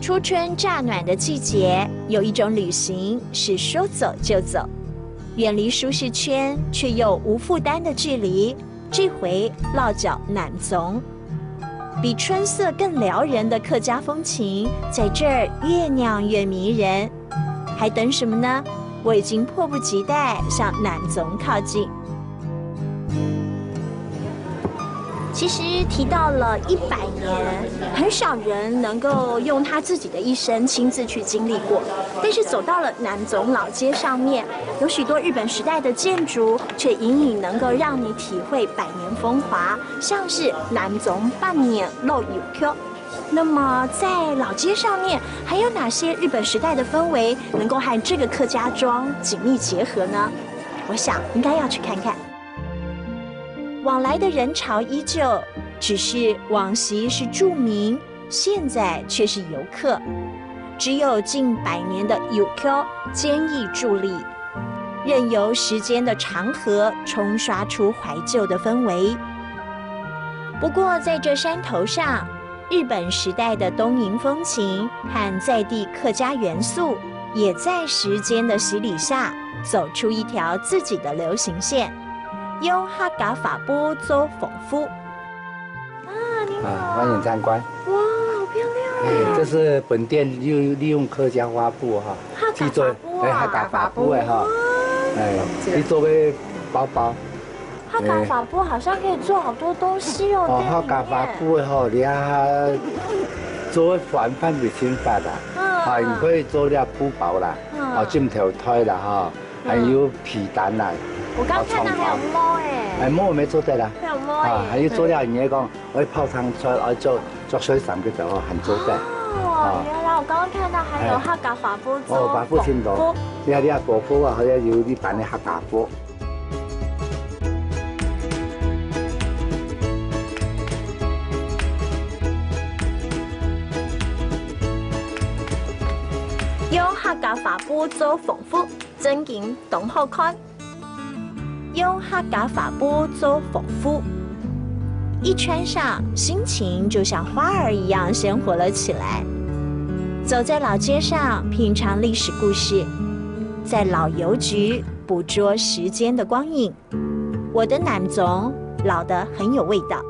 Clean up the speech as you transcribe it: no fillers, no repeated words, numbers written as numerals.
初春乍暖的季节，有一种旅行是说走就走，远离舒适圈却又无负担的距离。这回落脚南总，比春色更撩人的客家风情，在这儿越酿越迷人。还等什么呢？我已经迫不及待向南总靠近。其实提到了100年，很少人能够用他自己的一生亲自去经历过。但是走到了南总老街上面，有许多日本时代的建筑，却隐隐能够让你体会百年风华，像是南总半年老游客。那么在老街上面，还有哪些日本时代的氛围能够和这个客家庄紧密结合呢？我想应该要去看看。往来的人潮依旧，只是往昔是住民，现在却是游客。只有近100年的游客坚毅伫立，任由时间的长河冲刷出怀旧的氛围。不过在这山头上，日本时代的东瀛风情和在地客家元素，也在时间的洗礼下，走出一条自己的流行线。用客家法布做缝夫。你好。欢迎参观。哇，好漂亮！这是本店利用客家花布哈，去做客家法布的哈，去做个包包。客家法布好像可以做好多东西哦。客家法布的哈，你做防范卫生法啦，你可以做了布包啦，枕头胎啦哈，还有皮蛋啦。我刚看到还有猫猫没做得啦，还有猫还有做了嘢講，我泡湯出，我做水浸嘅就很做得。原來我剛剛看到還有客家法布做法布聽到，你啊婆婆啊，佢要啲扮啲客家布。用客家法布做縫夫，真景懂好看。用客家法布做缝夫，一穿上，心情就像花儿一样鲜活了起来。走在老街上，品尝历史故事，在老邮局捕捉时间的光影。我的南总老得很有味道。